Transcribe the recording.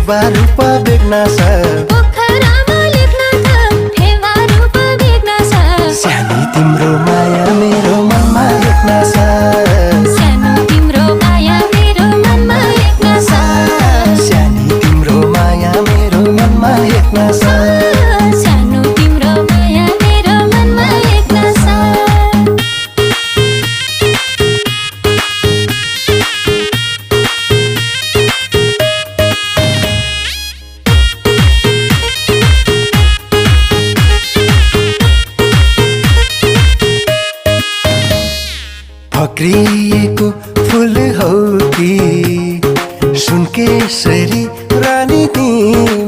फेवा रूप बेग्ना छ पोखरामा लेख्न त फेवा रूप बेग्ना छ सानी तिम्रो माया मेरो मनमा लेख्न छ सानो तिम्रो माया मेरो मनमा लेख्न छ सानी तिम्रो माया मेरो मनमा लेख्न छ सानो तिम्रो माया मेरो मनमा लेख्न छ फक्रिएको फुल हौ कि सुनकेसरी रानी तिमी